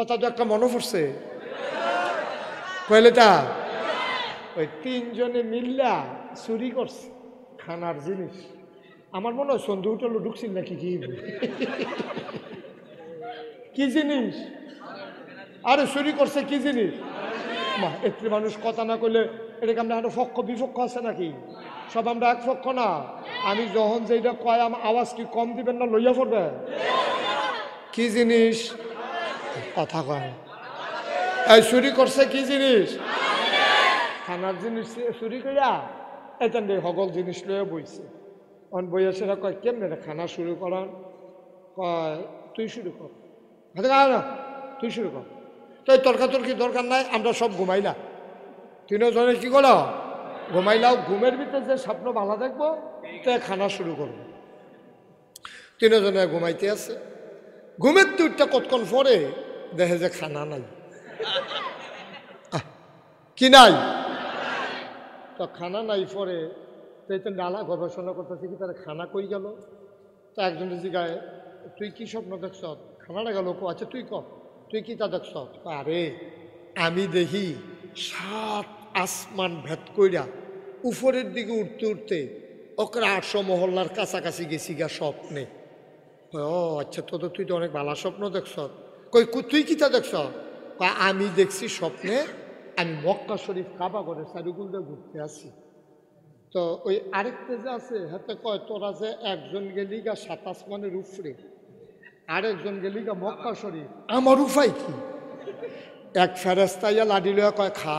কথা তো একটা মনে পড়ছে কইলেটা ওই তিনজনে মিল্লা চুরি করছে খানার জিনিস। আমার মনে হয় সন্ধু উঠলো ঢুকছিল নাকি কি কি জিনিস? আরে চুরি করছে কি জিনিস? মা একটি মানুষ কথা না কইলে এটাকে আমরা একটা পক্ষ বিপক্ষ আছে নাকি? সব আমরা এক পক্ষ না। আমি যখন যেটা কয় আমার আওয়াজ কি কম দিবেন না লইয়া পড়বে? কি জিনিস? কথা কয় এই চুরি করছে কি জিনিস? খানার জিনিস চুরি করিয়া এখান থেকে সকল জিনিস লইয়া বইছে। অন বইয়া সেটা কয় কেমনে খানা শুরু করান? কয় তুই শুরু কর। না তুই শুরু কর। তো এই তর্কাতর্কি দরকার নাই, আমরা সব ঘুমাইলা। তিনজনে কি করো? ঘুমাইলাও। ঘুমের ভিতরে যে স্বপ্ন ভালো দেখবো তো খানা শুরু করবো। তিনজনে ঘুমাইতে আছে। ঘুমের দুইটা কতক্ষণ পরে দেখে যে খানা নাই। কি নাই? তো খানা নাই পরে তো নানা গবেষণা করতেছে কি তারা খানা কই গেল। তো একজনের জিগায় তুই কি স্বপ্ন দেখছ? খানাটা গেল। আচ্ছা তুই ক তুই কি তা দেখছ? আরে আমি দেখি 7 আসমান ভেদ কইরা উপরের দিকে উঠতে উঠতে ওকে 800 মহল্লার কাছাকাছি গেছি গা স্বপ্নে। ও আচ্ছা তো তুই তো অনেক ভালো স্বপ্ন দেখছ। কই তুই কি তা দেখছ? আমি দেখছি স্বপ্নে আমি মক্কা শরীফ কাবা করে চারিগুল দিয়ে ঘুরতে আসি। তো ওই আরেকটা যে আছে হাতে কয় তোরা যে একজন গেলি গা 7 আসমানের উপরে, আরেকজন গেলি গা মক্কা শরীফ। আমার উপায় কি? এক ফেরেস্তাইয়া লাডি লইয়া কয় খা,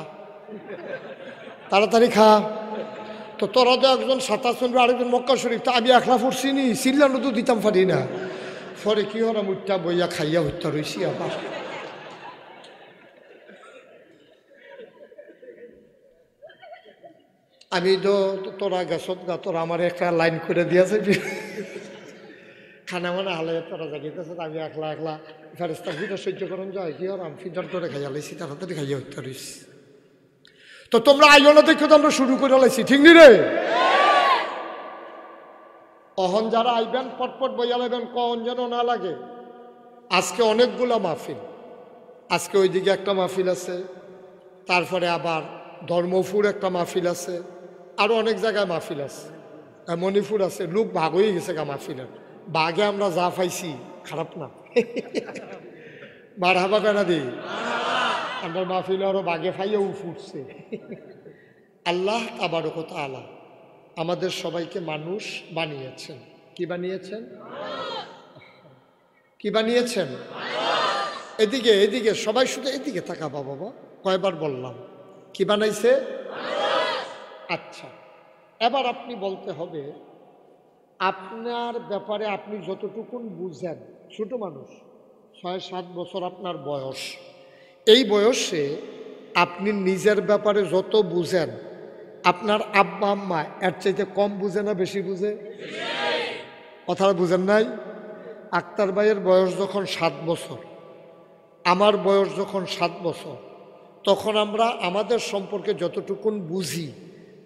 তাড়াতাড়ি খা। তো তোরা তো একজন 7 আসমান আরেকজন মক্কা শরীফ, তা আমি একলা পড়ছি নি, চিল্লানো তো দিতাম পারি না। পরে কি হলাম উঠটা বইয়া খাইয়া হত্যা রয়েছি আবার। আমি তো তোরা গেছত গা, তোরা আমার একটা লাইন করে দিয়েছে খানা মানে হালে তোরা জাগিয়েছে। আমি একলা একলা ফেরেস্তার ভিতর সহ্য করেন যায় কি হলাম ফিটার করে খাইয়া লাইছি, তাড়াতাড়ি খাইয়া হত্যা রয়েছি। তো তোমরা আইনা দেখো তো আমরা শুরু করে লাইছি, ঠিক নি রে? অহন যারা আইবেন পটপট বইয়া লাইবেন, কখন যেন না লাগে। আজকে অনেকগুলা মাহফিল, আজকে ওইদিকে একটা মাহফিল আছে, তারপরে আবার ধর্মপুর একটা মাহফিল আছে, আরও অনেক জায়গায় মাহফিল আছে, মণিপুর আছে। লোক ভাগ হয়ে গেছে গা মাহফিলের। বাঘে আমরা যা পাইছি খারাপ না, মার হাবা কেনা দিই আমরা মাহফিলে আরো বাঘে ফাইয়াও ফুটছে। আল্লাহ তাবারক ওয়া তাআলা আমাদের সবাইকে মানুষ বানিয়েছেন। কি বানিয়েছেন? কি বানিয়েছেন? এদিকে এদিকে সবাই শুধু এদিকে তাকাবা বাবা, কয়বার বললাম কি বানাইছে? আচ্ছা এবার আপনি বলতে হবে আপনার ব্যাপারে আপনি যতটুকুন বুঝেন। ছোট মানুষ, 6-7 বছর আপনার বয়স, এই বয়সে আপনি নিজের ব্যাপারে যত বুঝেন আপনার আব্বা আম্মা এর চাইতে কম বুঝে না বেশি বুঝে? কথাটা বুঝেন নাই? আক্তার ভাইয়ের বয়স যখন 7 বছর, আমার বয়স যখন 7 বছর, তখন আমরা আমাদের সম্পর্কে যতটুকুন বুঝি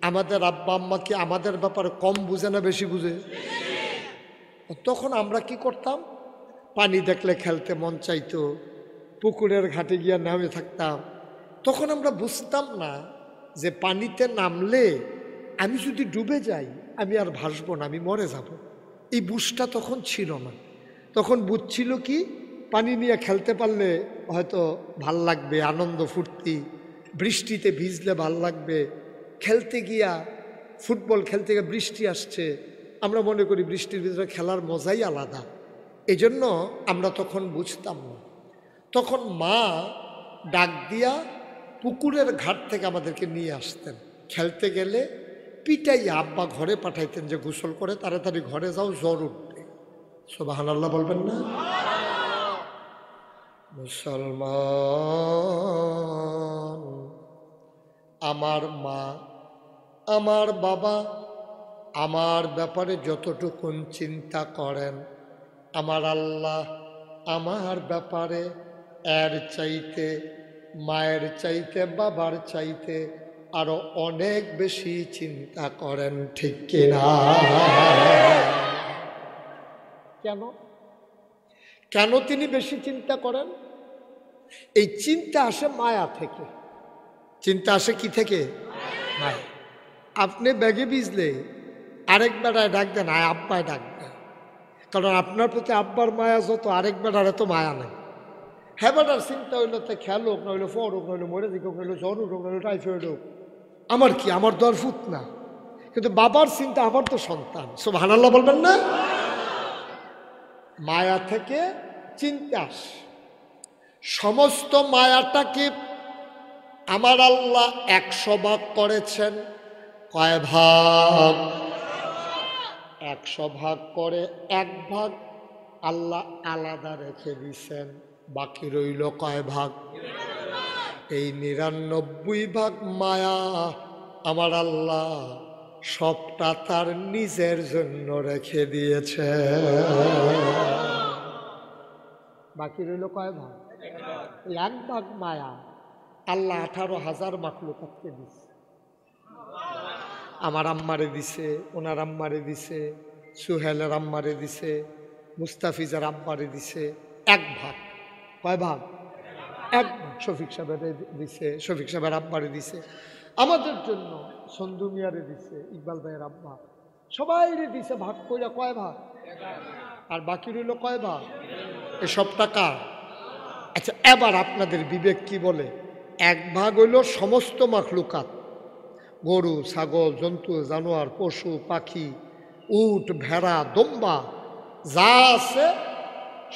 আমাদের আব্বা আম্মা কি আমাদের ব্যাপারে কম বুঝে না বেশি বুঝে? তখন আমরা কি করতাম? পানি দেখলে খেলতে মন চাইতো, পুকুরের ঘাটে গিয়া নামে থাকতাম। তখন আমরা বুঝতাম না যে পানিতে নামলে আমি যদি ডুবে যাই আমি আর ভাসবো না, আমি মরে যাব। এই বুঝটা তখন ছিল না। তখন বুঝছিল কি পানি নিয়ে খেলতে পারলে হয়তো ভাল লাগবে, আনন্দ ফুর্তি, বৃষ্টিতে ভিজলে ভাল লাগবে। খেলতে গিয়া ফুটবল খেলতে গিয়ে বৃষ্টি আসছে, আমরা মনে করি বৃষ্টির ভিতরে খেলার মজাই আলাদা। এই জন্য আমরা তখন বুঝতাম না। তখন মা ডাক দিয়া পুকুরের ঘাট থেকে আমাদেরকে নিয়ে আসতেন। খেলতে গেলে পিটাইয়া আব্বা ঘরে পাঠাইতেন যে গোসল করে তাড়াতাড়ি ঘরে যাও, জ্বর উঠবে। সুবহানাল্লাহ বলবেন না? মুসলমান, আমার মা আমার বাবা আমার ব্যাপারে যতটুকুন চিন্তা করেন, আমার আল্লাহ আমার ব্যাপারে এর চাইতে, মায়ের চাইতে, বাবার চাইতে আরো অনেক বেশি চিন্তা করেন, ঠিক কিনা? কেন কেন তিনি বেশি চিন্তা করেন? এই চিন্তা আসে মায়া থেকে। চিন্তা আসে কি থেকে? মায়া। আপনি ব্যাগে ভিজলে আরেক বেড়ায় ডাক দেন, আয় আব্বায় ডাক দেন, কারণ আপনার প্রতি আব্বার মায়া যত, আরেক বেড়ার এত মায়া নাই। হ্যাঁ বেটার চিন্তা হইলো তো খেয়াল হোক, নইলো ফর হোক, নইলো মরে দিক হোক, নইলো জ্বর হোক, নইলো টাইফয়েড হোক, আমার কি, আমার দরফুত না। কিন্তু বাবার চিন্তা, আমার তো সন্তান। সুবহানাল্লাহ বলবেন না? মায়া থেকে চিন্তা আসে। সমস্ত মায়াটাকে আমার আল্লাহ 100 ভাগ করেছেন। কয় ভাগ? 100 ভাগ করে 1 ভাগ আল্লাহ আলাদা রেখে দিছেন। বাকি রইল কয় ভাগ? এই 99 ভাগ মায়া আমার আল্লাহ সবটা তার নিজের জন্য রেখে দিয়েছে। বাকি রইল কয় ভাগ? এই 1 ভাগ মায়া আল্লাহ 18,000 মাখলুকাতকে দিছে। আমার আম্মারে দিছে, ওনার আম্মারে দিছে, সুহেলের আম্মারে দিছে, মুস্তাফিজার আব্বারে দিছে। 1 ভাগ। কয় ভাগ? 1 ভাগ। শফিক সাহেবের দিছে, শফিক সাহেবের আব্বারে দিছে, আমাদের জন্য সন্ধু মিয়ারে দিছে, ইকবাল ভাইয়ের আব্বা, সবাইরে দিছে ভাগ কইরা। কয় ভাগ? আর বাকি রইল কয় ভাগ? এসব টাকা। আচ্ছা, এবার আপনাদের বিবেক কি বলে? 1 ভাগ হইল সমস্ত মাখলুকাত, গরু, ছাগল, জন্তু, জানোয়ার, পশু পাখি, উট, ভেড়া, দম্বা যা আছে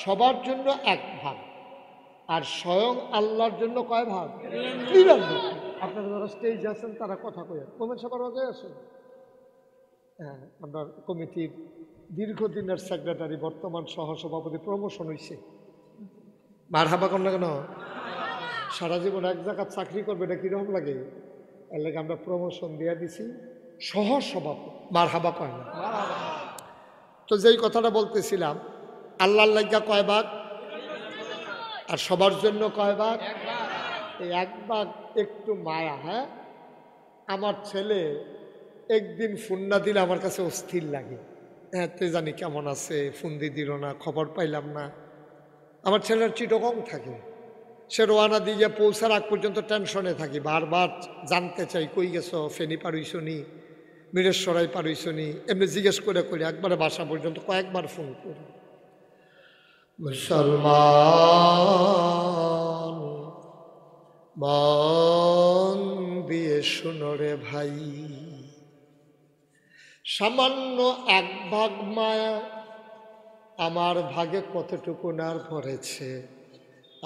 সবার জন্য 1 ভাগ। আর স্বয়ং আল্লাহর জন্য কয় ভাগ? 93। আপনারা যারা স্টেজ আছেন তারা কথা কয়ে কমেন সবার মধ্যে আছেন। হ্যাঁ, আপনার কমিটির দীর্ঘদিনের সেক্রেটারি, বর্তমান সহসভাপতি, প্রমোশন হয়েছে। মারহাবা কর না কেন? সারা জীবন এক জায়গায় চাকরি করবে, এটা কিরকম লাগে? এর লাগে আমরা প্রমোশন দিয়ে দিছি সহসভাপতি। মারহাবা কয় না? তো যেই কথাটা বলতেছিলাম, আল্লাহর লাগিয়া কয় ভাগ আর সবার জন্য কয় ভাগ? এই 1 ভাগ একটু মায়া। হ্যাঁ, আমার ছেলে একদিন ফোন না দিলে আমার কাছে অস্থির লাগে। হ্যাঁ, তে জানি কেমন আছে, ফোন দিয়ে দিল না, খবর পাইলাম না। আমার ছেলের চিটগং থাকে, সে রোয়ানা দিয়ে পৌঁছার আগ পর্যন্ত টেনশনে থাকি, বারবার জানতে চাই কই গেছো, ফেনি পারইছনি, মিরেশ্বরাই পারইছনি, এমনি জিজ্ঞেস করে করে একবারে বাসা পর্যন্ত কয়েকবার ফোন করি। মুসলমান মন দিয়ে শুনো রে ভাই, সামান্য 1 ভাগ মায়া আমার ভাগে কতটুকু নার পড়েছে।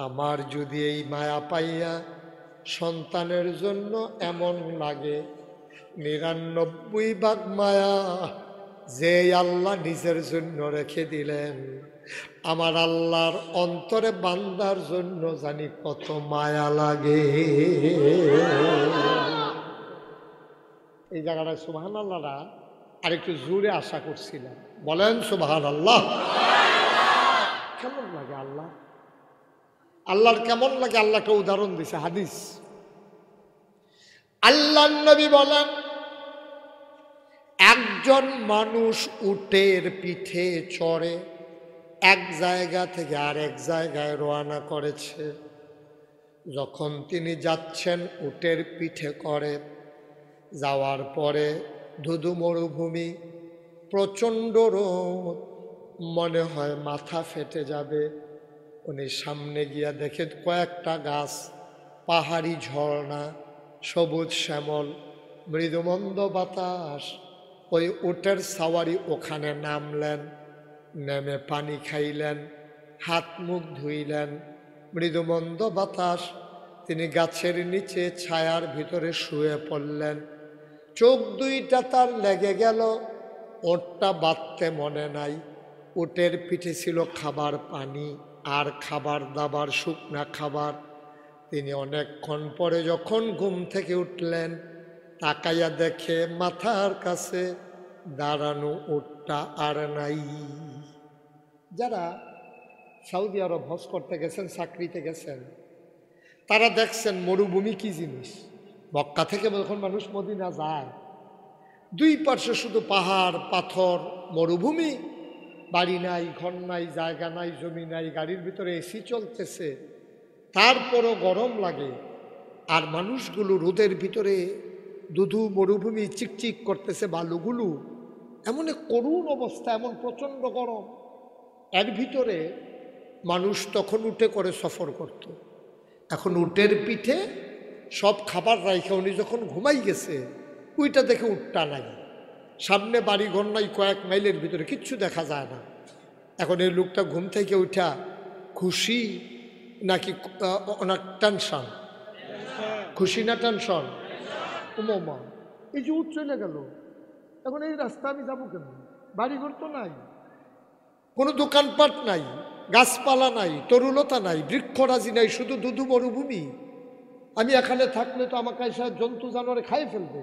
আমার যদি এই মায়া পাইয়া সন্তানের জন্য এমন লাগে, 99 ভাগ মায়া যে আল্লাহ নিজের জন্য রেখে দিলেন, আমার আল্লাহর অন্তরে বান্দার জন্য জানি কত মায়া লাগে। এই জায়গাটায় সুবহানাল্লাহরা আরেকটু জোরে আশা করছিলাম। বলেন সুবহানাল্লাহ। কেমন লাগে আল্লাহ? আল্লাহর কেমন লাগে? আল্লাহকে উদাহরণ দিছে হাদিস। আল্লাহর নবী বলেন, একজন মানুষ উটের পিঠে চড়ে এক জায়গা থেকে আরেক জায়গায় রওনা করেছে। যখন তিনি যাচ্ছেন উটের পিঠে করে, যাওয়ার পরে ধুধু মরুভূমি, প্রচণ্ড রোদ, মনে হয় মাথা ফেটে যাবে। উনি সামনে গিয়া দেখে কয়েকটা গাছ, পাহাড়ি ঝর্ণা, সবুজ শ্যামল, মৃদুমন্দ বাতাস। ওই উটের সাওয়ারি ওখানে নামলেন, নেমে পানি খাইলেন, হাত মুখ ধুইলেন, মৃদুমন্দ বাতাস। তিনি গাছের নিচে ছায়ার ভিতরে শুয়ে পড়লেন। চোখ দুইটা তার লেগে গেল, ওটটা বাঁধতে মনে নাই। উটের পিঠে ছিল খাবার পানি আর খাবার দাবার, শুকনা খাবার। তিনি অনেকক্ষণ পরে যখন ঘুম থেকে উঠলেন, তাকাইয়া দেখে মাথার কাছে দাঁড়ানো উটটা আর নাই। যারা সৌদি আরব হজ করতে গেছেন, চাকরিতে গেছেন, তারা দেখছেন মরুভূমি কি জিনিস। মক্কা থেকে যখন মানুষ মদিনা যায়, 2 পার্শ্বে শুধু পাহাড় পাথর, মরুভূমি, বাড়ি নাই, ঘর নাই, জায়গা নাই, জমি নাই, গাড়ির ভিতরে এসি চলতেছে, তারপরও গরম লাগে, আর মানুষগুলো রোদের ভিতরে দুধু মরুভূমি চিকচিক করতেছে, বালুগুলো এমন এক করুণ অবস্থা, এমন প্রচণ্ড গরম। এর ভিতরে মানুষ তখন উঠে করে সফর করত। এখন উটের পিঠে সব খাবার রাইখে উনি যখন ঘুমাই গেছে, ওইটা দেখে উঠটা নাই, সামনে বাড়ি ঘর নাই, কয়েক মাইলের ভিতরে কিচ্ছু দেখা যায় না। এখন এই লোকটা ঘুম থেকে উঠা খুশি নাকি অনেক টেনশন? খুশি না টেনশন? উমা, এই যে উঠ চলে গেল, এখন এই রাস্তা আমি যাবো কেন? বাড়িঘর তো নাই, কোনো দোকানপাট নাই, গাছপালা নাই, তরুলতা নাই, বৃক্ষরাজি নাই, শুধু দুধু মরুভূমি। আমি এখানে থাকলে তো আমাকে এসে জন্তু জানোয়ারে খাই ফেলবে,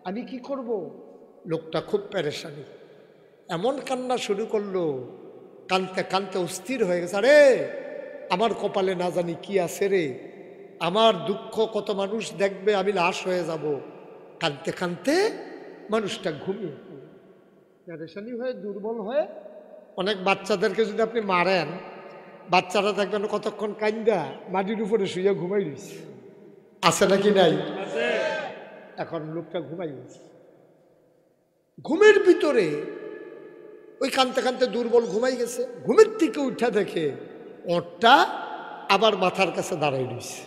আমি কি করব? লোকটা খুব পেরেশানি, এমন কান্না শুরু করলো, কানতে কানতে অস্থির হয়ে গেছে। আরে আমার কপালে না জানি কি আছে রে, আমার দুঃখ কত মানুষ দেখবে, আমি লাশ হয়ে যাব। কানতে কানতে মানুষটা ঘুমিয়ে পেরেশানি হয়ে দুর্বল হয়ে। অনেক বাচ্চাদেরকে যদি আপনি মারেন, বাচ্চারা দেখবেন কতক্ষণ কান্দা মাটির উপরে শুয়ে ঘুমাই রয়েছে, আছে নাকি নাই? এখন লোকটা ঘুমাই গেছে, ঘুমের ভিতরে ওই কানতে কানতে দুর্বল ঘুমাই গেছে। ঘুমের থেকে উঠা দেখে ওঁটটা আবার মাথার কাছে দাঁড়াই রয়েছে।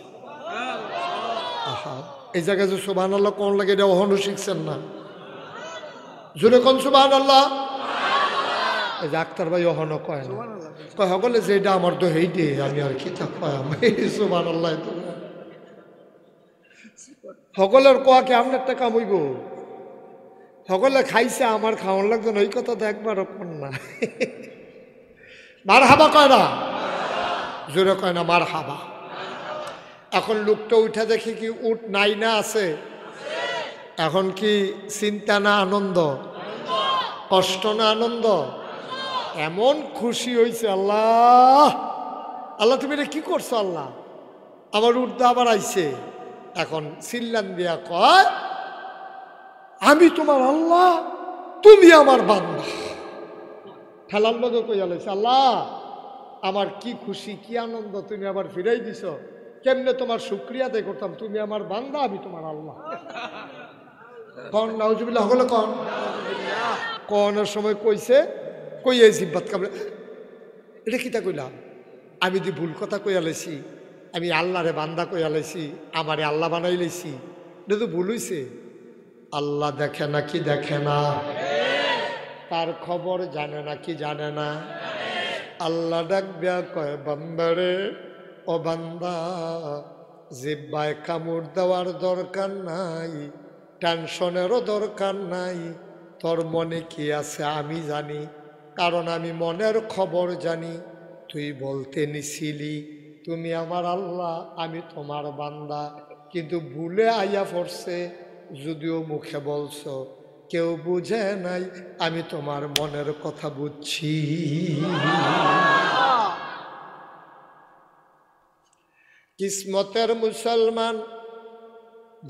আহা, এই জায়গায় যে সুবহানাল্লাহ কোন লাগে, এটা অহনও শিখছেন না? জোরে কোন সুবহানাল্লাহ। এই যে আক্তার ভাই অহনও কয় না, কয় সকলে যে এটা আমার তো হেই দে, আমি আর কি তা কয় সুবহানাল্লাহ। সকলের কোয়া কি আপনার টাকা হইব? সকলে খাইছে, আমার খাওয়ান লাগতো না, ওই কথা তো একবারও কর না। মার হাবা কয় না, জোরে কয় না মার হাবা। এখন লোকটা উঠে দেখি কি উঠ নাই না আছে? এখন কি চিন্তা না আনন্দ? কষ্ট না আনন্দ? এমন খুশি হয়েছে, আল্লাহ আল্লাহ তুমি এটা কি করছো আল্লাহ, আমার উর্দা আবার আইছে। এখন চিল্লান দিয়া কয়, আমি তোমার আল্লাহ, তুমি আমার বান্দা। ঠেলার লোকে কইয়া লাইছে, আল্লাহ আমার কি খুশি কি আনন্দ, তুমি আবার ফিরাই দিছ, কেমনে তোমার শুকরিয়া আদায় করতাম, তুমি আমার বান্দা, আমি তোমার আল্লাহ। কন নাউজুবিল্লাহ, হলো কন কনের সময় কইছে, কইয়ে জিব্বাত কামড়ে, এটা কিতা কইলাম, আমি যদি ভুল কথা কইয়া লাইছি, আমি আল্লাহরে বান্দা কইয়া লাইছি, আমারে আল্লাহ বানাই লাইছি, এটা তো ভুল হইছে। আল্লাহ দেখে না কি দেখে না? তার খবর জানে না কি জানে না? আল্লাহ ডাকবে কয়, বান্দারে ও বান্দা, জিব্বায় কামড় দেওয়ার দরকার নাই, টেনশনেরও দরকার নাই, তোর মনে কি আছে আমি জানি, কারণ আমি মনের খবর জানি। তুই বলতে নিছিলি তুমি আমার আল্লাহ, আমি তোমার বান্দা, কিন্তু ভুলে আইয়া পড়ছে, যদিও মুখে বলছো, কেউ বুঝে নাই, আমি তোমার মনের কথা বুঝছি। কিসমতের মুসলমান,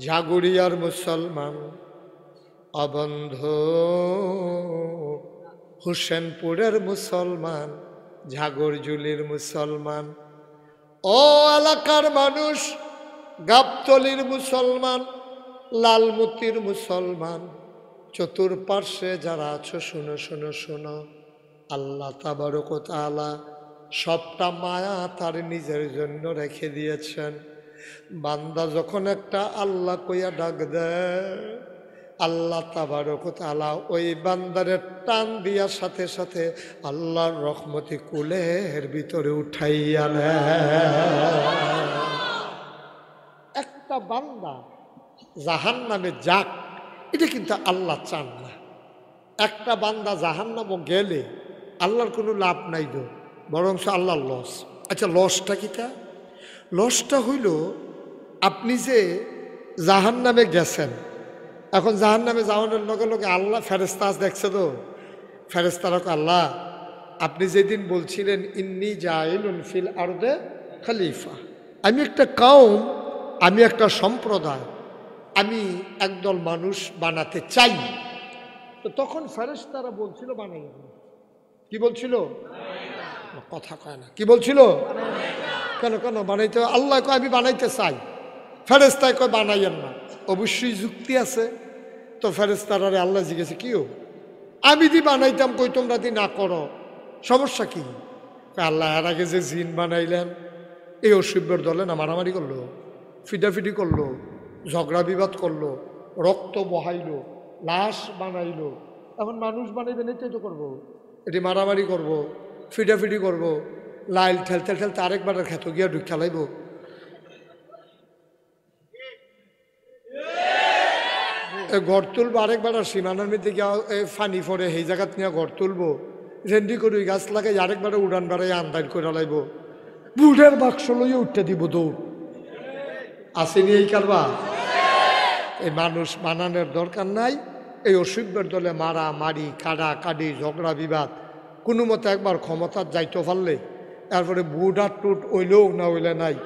ঝাগুড়িয়ার মুসলমান, অবন্ধ হুসেনপুরের মুসলমান, ঝাগরজুলির মুসলমান, ও এলাকার মানুষ, গাবতলির মুসলমান, লালমতির মুসলমান, চতুর্পার্শ্বে যারা আছো শুনো শুনো শুনো, আল্লাহ তাবারক ওয়া তাআলা সবটা মায়া তার নিজের জন্য রেখে দিয়েছেন। বান্দা যখন একটা আল্লাহ কইয়া ডাক দেয়, আল্লাহ তাবারক ওয়া তাআলা ওই বান্দারের টান দিয়ার সাথে সাথে আল্লাহর রহমতি কুলের ভিতরে উঠাইয়া নেয়। একটা বান্দা জাহান্নামে যাক, এটা কিন্তু আল্লাহ চান না। একটা বান্দা জাহান্নামে গেলে আল্লাহর কোনো লাভ নাই গো, বরং আল্লাহর লস। আচ্ছা লসটা কিটা? লসটা হইল আপনি যে জাহান্নামে গেছেন, এখন জাহান্নামে যাওয়ানোর লগে লগে আল্লাহ ফেরেশতা দেখছে তো, ফেরেশতারা আল্লাহ আপনি যেদিন বলছিলেন ইন্নী জাইলুন ফিল আরদে খলিফা, আমি একটা কওম, আমি একটা সম্প্রদায়, আমি একদল মানুষ বানাতে চাই, তো তখন ফেরেশতারা বলছিল বানাই। কি বলছিল? কথা কয় না। কি বলছিল? কেন কেন বানাইতে? আল্লাহ কয় আমি বানাইতে চাই, ফেরেশতায় কয় বানাইয়েন না। অবশ্যই যুক্তি আছে। তো ফেরেশতারে আল্লাহ জিজ্ঞেসে কিও, আমি দি বানাইতাম, কই তোমরা দি না করো, সমস্যা কি? আল্লাহ এর আগে যে জিন বানাইলেন এই অসভ্যের দলে না মারামারি করলো, ফিডাফিডি করলো, ঝগড়া বিবাদ করলো, রক্ত বহাইলো, লাশ বানাইলো, এখন মানুষ বানাইবেন এটাই তো করবো, এটি মারামারি করব, ফিডাফিডি করব, লাইল ঠেলতে ঠেলতে আরেকবার খেত গিয়া ঢুক খেলাইব। ঘর তুলবো আরেকবার, সীমানার মধ্যে গিয়া ফানি ফরে সেই জায়গাত নিয়ে ঘর তুলবো, রেন্ডি করি গাছ লাগাই আরেকবার উড়ান বাড়াই আন্দাজ করে লাইব, বুড়ের বাক্স লইয়া উঠতে দিব দৌড়। আসেনি এই কারবা? এই মানুষ বানানোর দরকার নাই। এই অসভ্যের দলে মারা মারি, কাড়া কাড়ি, ঝগড়া বিবাদ, কোনো মতে একবার ক্ষমতার যাইতে পারলে তারপরে বুড়া টুট ওইলেও না ওইলে নাই,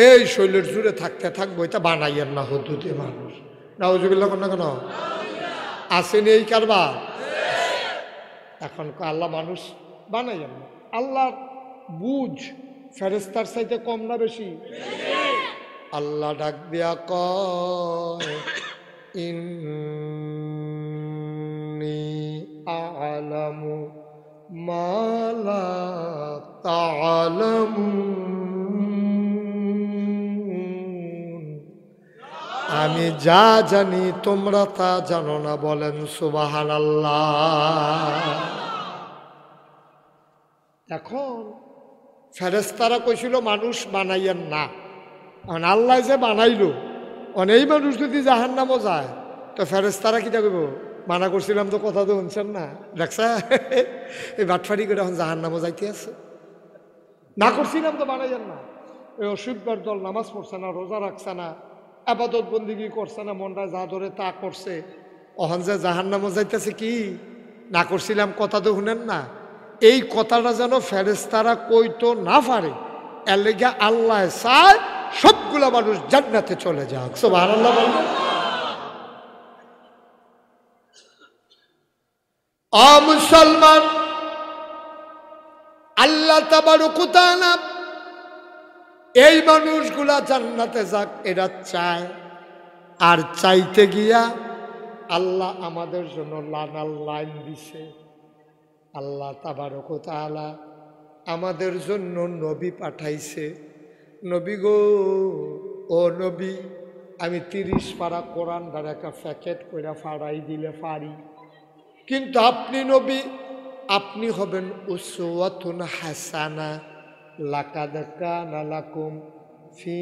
এই শৈলের জুড়ে থাকতে থাকবো, এটা বানাইয়ের না হদ্দুতে মানুষ। নাউজুবিল্লাহ না কেন? আসেনি এই কারবা? এখন আল্লাহ মানুষ বানাইয়েন না। আল্লাহর বুঝ ফেরেশতার চাইতে কম না বেশি? আল্লাহ ডাক দিয়া কয় ইন্নী আ'লামু মা লা তা'লামুন, আমি যা জানি তোমরা তা জানো না। বলেন সুবহানাল্লাহ। এখন ফেরেশতারা কইছিল মানুষ বানাইয়েন না, আল্লাহ যে বানাইলো, অনেক মানুষ যদি জাহান্নামও যায় তো ফেরেশতারা কি করব? মানা করছিলাম তো, কথা তো শুনছেন না, দেখছা এই বাটফারি করে এখন জাহান্নামও যাইতে আছে। না করছিলাম তো বানাইয়েন না। এই অসভ্যের দল নামাজ পড়ছে না, রোজা রাখছে না, আবাদত বন্দিগি করছে না, মনটা যা ধরে তা করছে, অহন যে জাহান্নামও যাইতেছে কি? না করছিলাম কথা তো শুনেন না। এই কথাটা যেন ফেরেশতারা কইতো না পারে, এর লেগে আল্লাহ চায় সবগুলা মানুষ জান্নাতে চলে যাক। সুবহানাল্লাহ বলবেন। মুসলমান, আল্লাহ তাবারক ওয়া তাআলা এই মানুষগুলা জান্নাতে যাক এরা চায়, আর চাইতে গিয়া আল্লাহ আমাদের জন্য লানাল লাইন দিছে। আল্লাহ তাবারক ওয়া তাআলা আমাদের জন্য নবী পাঠাইছে। নবী গো, ও নবী, আমি 30 পারা কোরআন দ্বারা একটা প্যাকেট করে ফাড়াই দিলে পারি, কিন্তু আপনি নবী, আপনি হবেন উসওয়াতুন হাসানা। লাকাদ কানা লাকুম ফি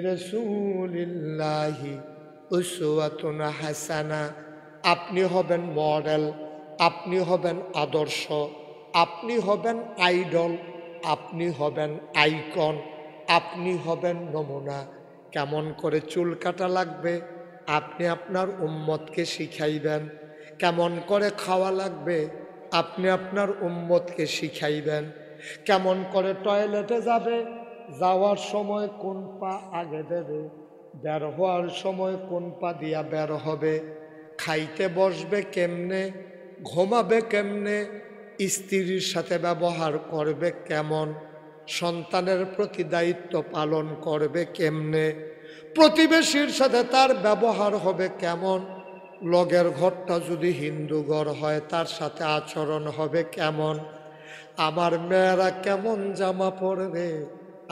রাসূলিল্লাহি উসওয়াতুন হাসানা। আপনি হবেন মডেল, আপনি হবেন আদর্শ, আপনি হবেন আইডল, আপনি হবেন আইকন, আপনি হবেন নমুনা। কেমন করে চুল কাটা লাগবে আপনি আপনার উম্মতকে শিখাইবেন, কেমন করে খাওয়া লাগবে আপনি আপনার উম্মতকে শিখাইবেন, কেমন করে টয়লেটে যাবে, যাওয়ার সময় কোন পা আগে দেবে, বের হওয়ার সময় কোন পা দিয়া বের হবে, খাইতে বসবে কেমনে, ঘুমাবে কেমনে, স্ত্রীর সাথে ব্যবহার করবে কেমন, সন্তানের প্রতি দায়িত্ব পালন করবে কেমনে, প্রতিবেশীর সাথে তার ব্যবহার হবে কেমন, লগের ঘরটা যদি হিন্দু ঘর হয় তার সাথে আচরণ হবে কেমন, আমার মেয়েরা কেমন জামা পরবে,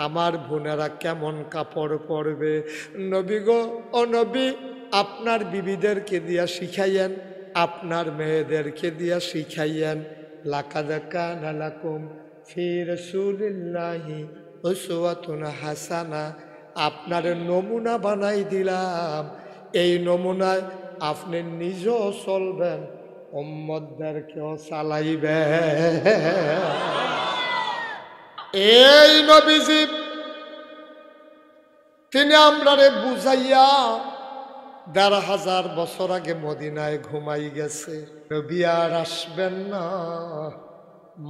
আমার বোনেরা কেমন কাপড় পরবে। নবী গো, ও নবী, আপনার বিবিদেরকে দিয়া শিখাইয়েন, আপনার মেয়েদেরকে দিয়া শিখাইয়েন। লাকাদ কানা লাকুম ফি রাসূলিল্লাহি উসওয়াতুন হাসানা। আপনার নমুনা বানাই দিলাম, এই নমুনায় আপনি নিজেও চলবেন, উম্মতদেরকেও চালাইবেন। এই নবীজি তিনি আমরারে বুঝাইয়া ১৫০০ বছর আগে মদিনায় ঘুমাই গেছে। নবী আর আসবেন না,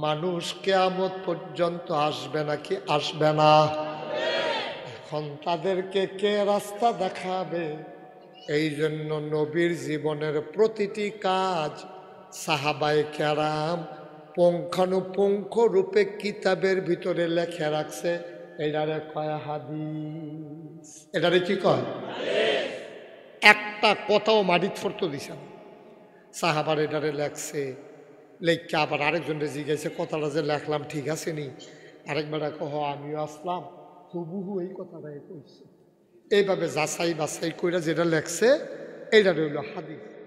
মানুষ কিয়ামত পর্যন্ত আসবে নাকি আসবে না? এখন তাদেরকে কে রাস্তা দেখাবে? এই জন্য নবীর জীবনের প্রতিটি কাজ সাহাবায়ে কেরাম পুঙ্খানুপুঙ্খ রূপে কিতাবের ভিতরে লেখে রাখছে। এটারে কয় হাদিস। এটারে কি কয়? একটা কথাও মাটিত ফরতে দিছে না। সাহাবার এটারে লেখছে, লেখকে আবার আরেকজনরে জিজ্ঞাসা কথাটা যে লেখলাম ঠিক আছে নি? আরেকবার কহ আমিও আসলাম, হুবহু এই কথাটাই কইছে। এইভাবে যাচাই বাছাই কইরা যেটা লেখছে এইটা রইল হাদিস।